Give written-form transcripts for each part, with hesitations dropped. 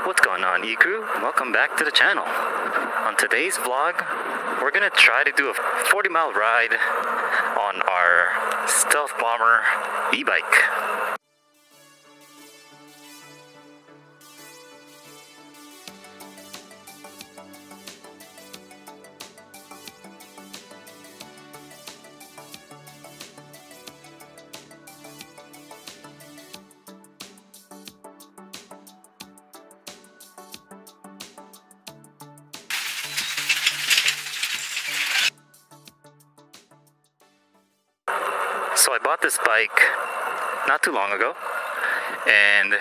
What's going on, E-Crew? Welcome back to the channel. On today's vlog, we're gonna try to do a 40-mile ride on our stealthbomber e-bike. So I bought this bike not too long ago, and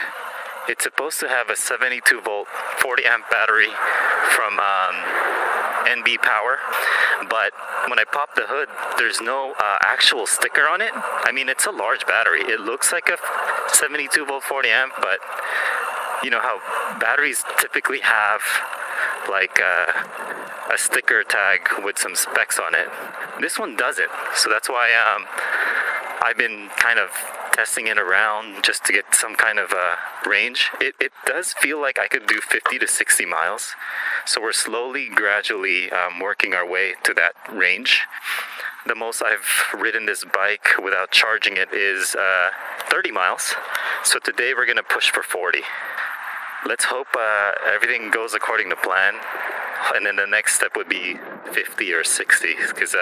it's supposed to have a 72 volt 40 amp battery from NB Power, but when I pop the hood, there's no actual sticker on it. I mean, it's a large battery. It looks like a 72 volt 40 amp, but you know how batteries typically have like a sticker tag with some specs on it. This one doesn't, so that's why I've been kind of testing it around just to get some kind of range. It does feel like I could do 50 to 60 miles, so we're slowly, gradually working our way to that range. The most I've ridden this bike without charging it is 30 miles, so today we're gonna push for 40. Let's hope everything goes according to plan, and then the next step would be 50 or 60, because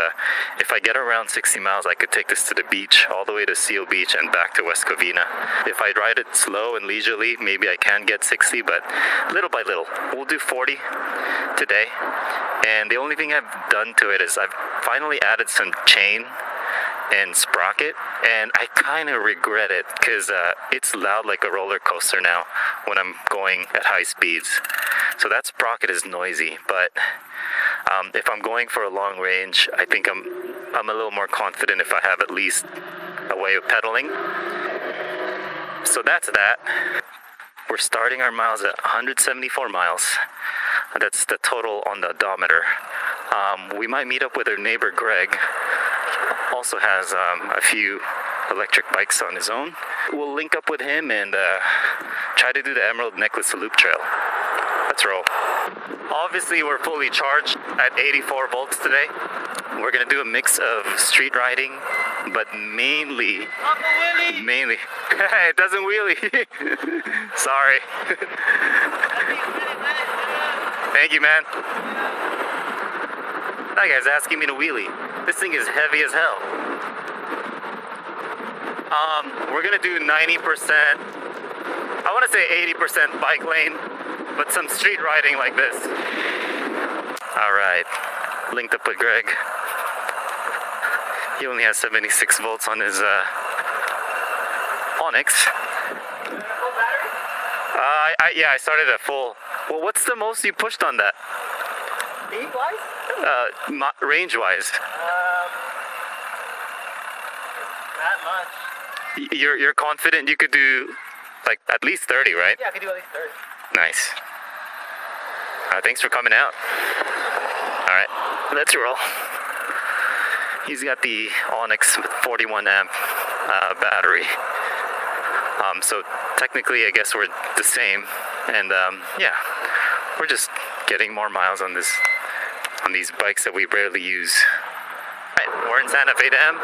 if I get around 60 miles, I could take this to the beach, all the way to Seal Beach and back to West Covina. If I ride it slow and leisurely, maybe I can get 60, but little by little. We'll do 40 today, and the only thing I've done to it is I've finally added some chain and sprocket, and I kind of regret it because it's loud like a roller coaster now when I'm going at high speeds. So that sprocket is noisy, but if I'm going for a long range, I think I'm a little more confident if I have at least a way of pedaling. So that's that. We're starting our miles at 174 miles. That's the total on the odometer. We might meet up with our neighbor Greg. Also has a few electric bikes on his own. We'll link up with him and try to do the Emerald Necklace Loop Trail. Let's roll. Obviously, we're fully charged at 84 volts today. We're gonna do a mix of street riding, but mainly, it doesn't wheelie. Sorry. Thank you, man. That guy's asking me to wheelie. This thing is heavy as hell. We're gonna do 90%, I wanna say 80% bike lane, but some street riding like this. All right, linked up with Greg. He only has 76 volts on his Onyx. Yeah, I started at full. Well, what's the most you pushed on that? Speed-wise? Range-wise. Not much. You're confident you could do like at least 30, right? Yeah, I could do at least 30. Nice. Thanks for coming out. All right, let's roll. He's got the Onyx 41 amp battery. So technically, I guess we're the same. And yeah, we're just getting more miles on these bikes that we rarely use. All right, we're in Santa Fe Dam.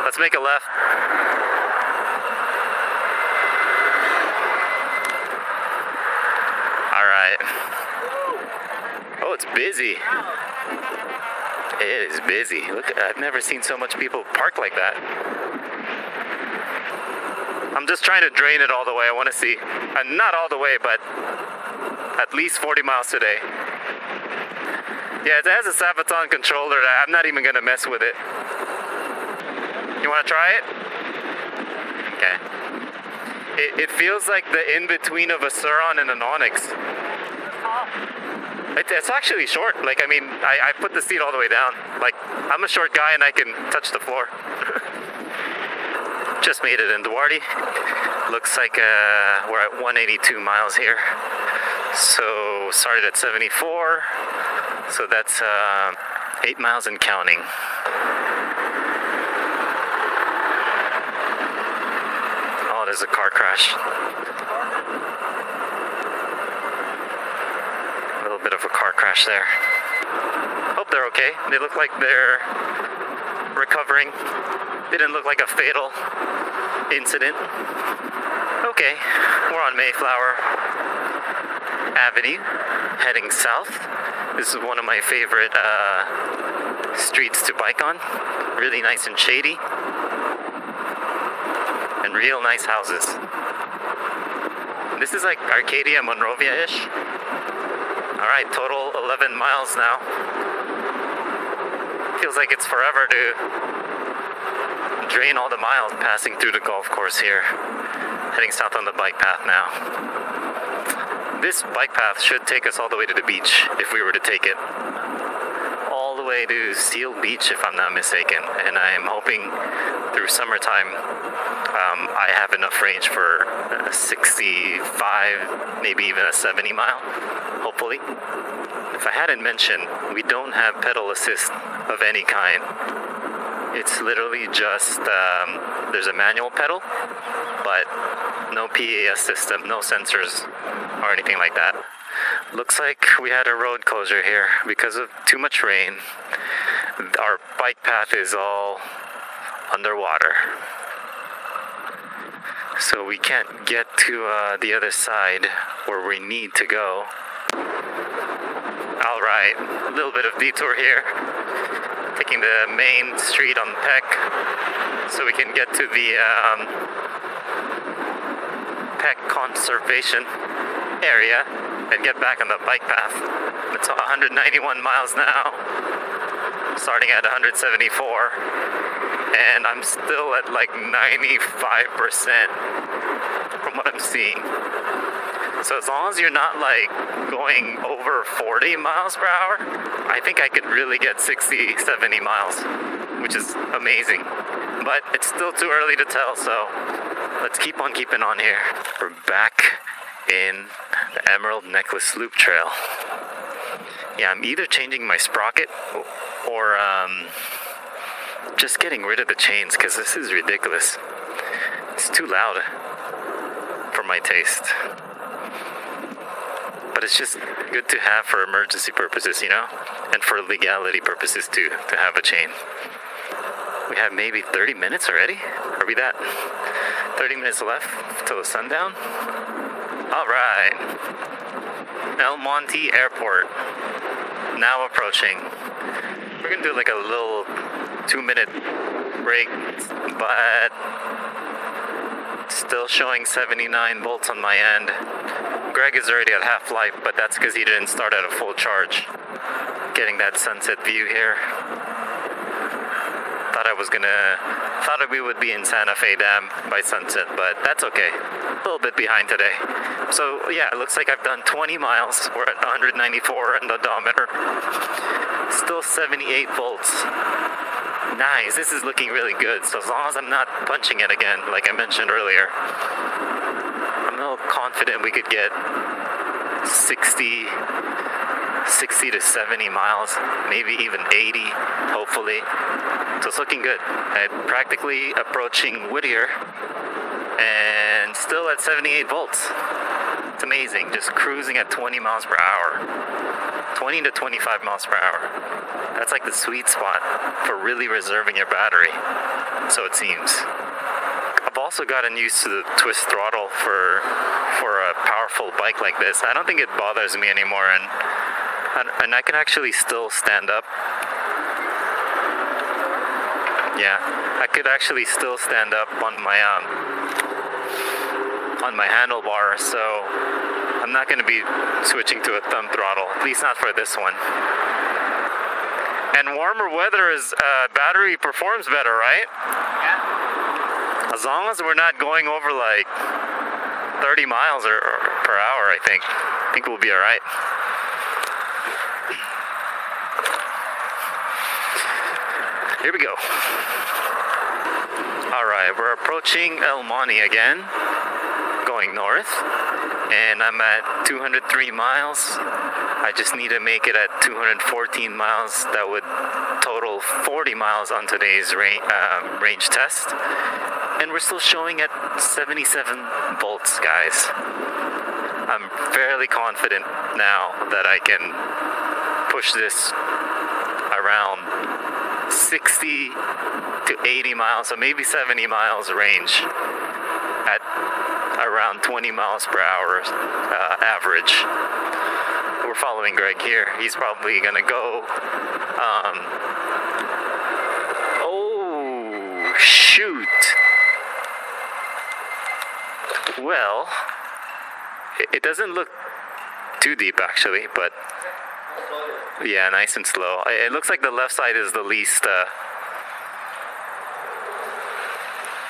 Let's make a left. All right. Oh, it's busy. It is busy. Look, I've never seen so much people park like that. I'm just trying to drain it all the way. I want to see, not all the way, but at least 40 miles today. Yeah, it has a Sabaton controller. I'm not even going to mess with it. You want to try it? Okay. It feels like the in-between of a Surron and an Onyx. It's actually short. Like, I mean, I put the seat all the way down. Like, I'm a short guy and I can touch the floor. Just made it in Duarte. Looks like we're at 182 miles here. So started at 74. So that's 8 miles and counting. Oh, there's a car crash. crash there. Hope they're okay. They look like they're recovering. Didn't look like a fatal incident. Okay, we're on Mayflower Avenue, heading south. This is one of my favorite streets to bike on. Really nice and shady. And real nice houses. This is like Arcadia, Monrovia-ish. Alright, total 11 miles now. Feels like it's forever to drain all the miles passing through the golf course here. Heading south on the bike path now. This bike path should take us all the way to the beach, if we were to take it. All the way to Seal Beach, if I'm not mistaken. And I'm hoping through summertime, I have enough range for a 65, maybe even a 70 mile, hopefully. If I hadn't mentioned, we don't have pedal assist of any kind. It's literally just, there's a manual pedal, but no PAS system, no sensors or anything like that. Looks like we had a road closure here because of too much rain. Our bike path is all underwater. So we can't get to the other side where we need to go. Alright, a little bit of detour here. Taking the main street on Peck so we can get to the Peck Conservation area and get back on the bike path. It's 191 miles now, starting at 174, and I'm still at like 95% from what I'm seeing. So as long as you're not like going over 40 miles per hour, I think I could really get 60, 70 miles, which is amazing. But it's still too early to tell, so let's keep on keeping on here. We're back in the Emerald Necklace Loop Trail. Yeah, I'm either changing my sprocket or just getting rid of the chains, because this is ridiculous. It's too loud for my taste. But it's just good to have for emergency purposes, you know? And for legality purposes too, to have a chain. We have maybe 30 minutes already? Are we that? 30 minutes left till the sundown? Alright. El Monte Airport. Now approaching. We're gonna do like a little 2-minute break, but still showing 79 volts on my end. Greg is already at half-life, but that's because he didn't start at a full charge. Getting that sunset view here. Thought we would be in Santa Fe Dam by sunset, but that's okay. A little bit behind today. So yeah, it looks like I've done 20 miles. We're at 194 in the odometer. Still 78 volts. Nice, this is looking really good. So as long as I'm not punching it again, like I mentioned earlier, I'm a little confident we could get 60 to 70 miles, maybe even 80, hopefully. So it's looking good. I'm practically approaching Whittier and still at 78 volts. It's amazing, just cruising at 20 miles per hour. 20 to 25 miles per hour. That's like the sweet spot for really reserving your battery, so it seems. I've also gotten used to the twist throttle for a powerful bike like this. I don't think it bothers me anymore, and I can actually still stand up. Yeah, I could actually still stand up on my handlebar, so I'm not going to be switching to a thumb throttle, at least not for this one. And warmer weather is battery performs better, right? Yeah. As long as we're not going over like 30 miles or per hour, I think we'll be all right. Here we go. All right, we're approaching El Monte again, going north, and I'm at 203 miles. I just need to make it at 214 miles. That would total 40 miles on today's range test. And we're still showing at 77 volts, guys. I'm fairly confident now that I can push this around 60 to 80 miles, so maybe 70 miles range at around 20 miles per hour average. We're following Greg here. He's probably gonna go. Oh, shoot. Well, it doesn't look too deep actually, but yeah, nice and slow. It looks like the left side is the least.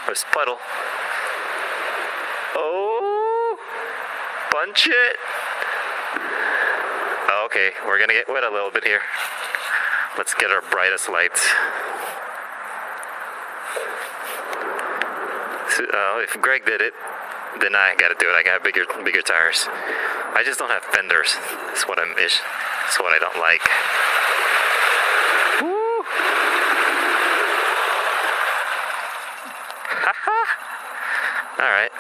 There's puddle. Oh, punch it. Okay, we're gonna get wet a little bit here. Let's get our brightest lights. So, if Greg did it, then I gotta do it. I got bigger tires. I just don't have fenders. That's what that's what I don't like. Woo! Haha! Alright.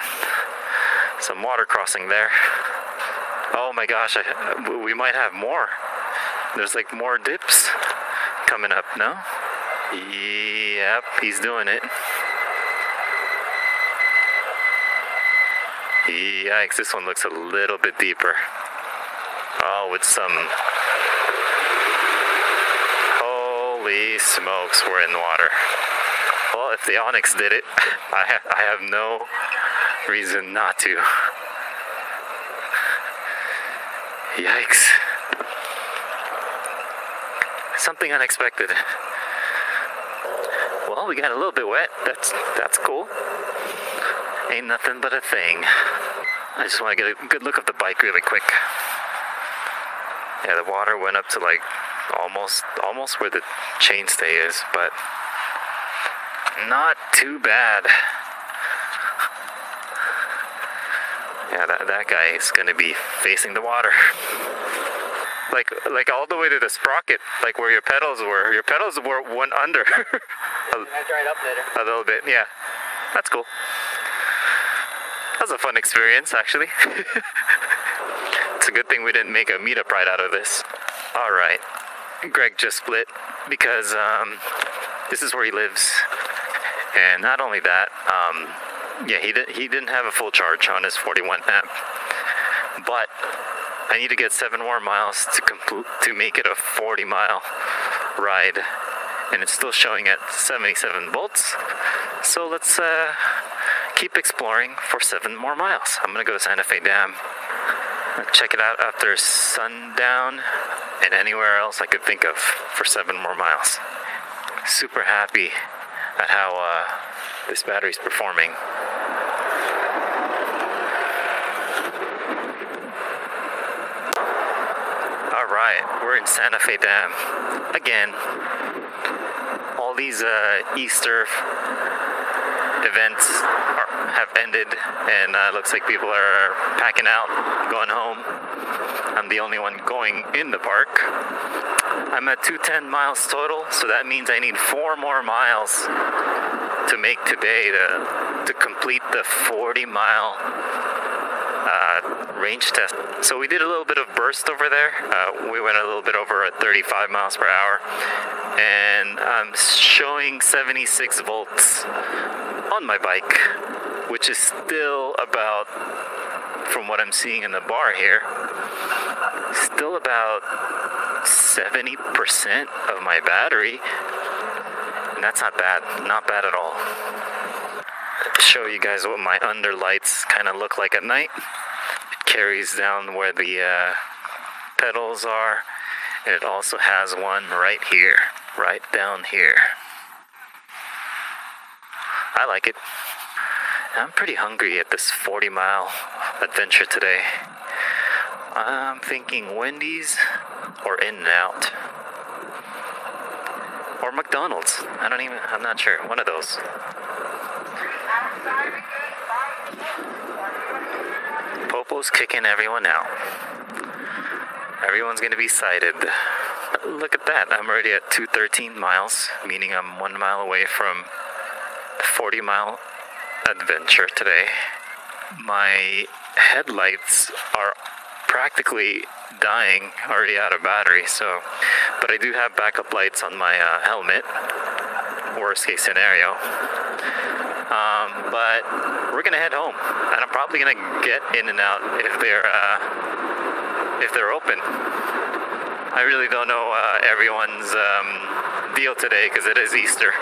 Some water crossing there. Oh my gosh, we might have more. There's like more dips coming up, no? Yep, he's doing it. Yikes, this one looks a little bit deeper. Oh, with some... Holy smokes, we're in the water. Well, if the Onyx did it, I have no reason not to. Yikes. Something unexpected. Well, we got a little bit wet. That's cool. Ain't nothing but a thing. I just want to get a good look at the bike really quick. Yeah, the water went up to like almost where the chainstay is, but not too bad. Yeah, that guy is gonna be facing the water. Like all the way to the sprocket, like where your pedals were. Your pedals went under. I dried up later. A little bit, yeah. That's cool. That was a fun experience, actually. It's a good thing we didn't make a meetup ride out of this. Alright, Greg just split because this is where he lives. And not only that, yeah, he didn't have a full charge on his 41 amp. But I need to get 7 more miles to make it a 40-mile ride. And it's still showing at 77 volts. So let's keep exploring for 7 more miles. I'm gonna go to Santa Fe Dam, check it out after sundown, and anywhere else I could think of for 7 more miles. Super happy at how this battery's performing. Alright, we're in Santa Fe Dam again. All these Easter events have ended, and looks like people are packing out, going home. I'm the only one going in the park. I'm at 210 miles total, so that means I need 4 more miles to make today to complete the 40-mile range test. So we did a little bit of burst over there. We went a little bit over at 35 miles per hour, and I'm showing 76 volts on my bike, which is still about, from what I'm seeing in the bar here, still about 70% of my battery, and that's not bad at all. Show you guys what my underlights kind of look like at night. It carries down where the pedals are, and it also has one right here, right down here. I like it. I'm pretty hungry at this 40-mile adventure today. I'm thinking Wendy's or In-N-Out or McDonald's. I'm not sure. One of those. Popo's kicking everyone out. Everyone's gonna be sighted. Look at that. I'm already at 213 miles, meaning I'm 1 mile away from 40-mile adventure today. My headlights are practically dying, already out of battery. So, but I do have backup lights on my helmet, worst case scenario. But we're gonna head home, and I'm probably gonna get in and out if they're open. I really don't know everyone's deal today because it is Easter.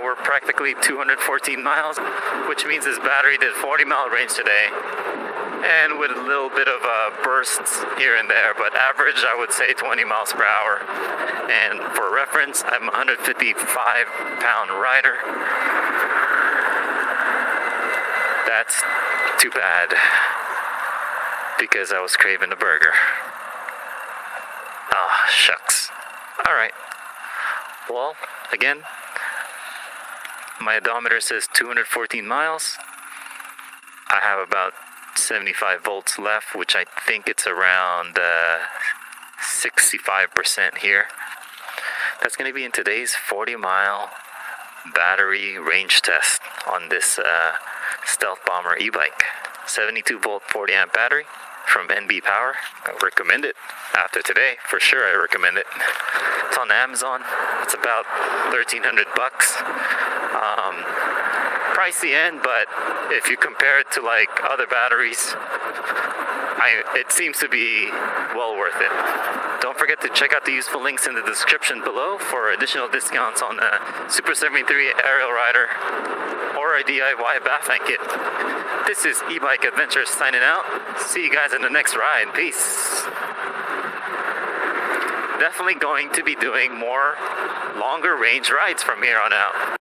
We're practically 214 miles, which means this battery did 40-mile range today, and with a little bit of bursts here and there, but average I would say 20 miles per hour. And for reference, I'm a 155-pound rider. That's too bad, because I was craving a burger. Ah, shucks. Alright. Well, again, my odometer says 214 miles. I have about 75 volts left, which I think it's around 65% here. That's going to be in today's 40-mile battery range test on this stealthbomber e-bike. 72 volt 40 amp battery from NB Power. I recommend it. After today, for sure I recommend it. It's on Amazon. It's about $1,300 bucks. Pricey end, but if you compare it to like other batteries, it seems to be well worth it. Don't forget to check out the useful links in the description below for additional discounts on the Super73 arielrider or a DIY bafang kit. This is E-Bike Adventures signing out. See you guys in the next ride. Peace. Definitely going to be doing more longer range rides from here on out.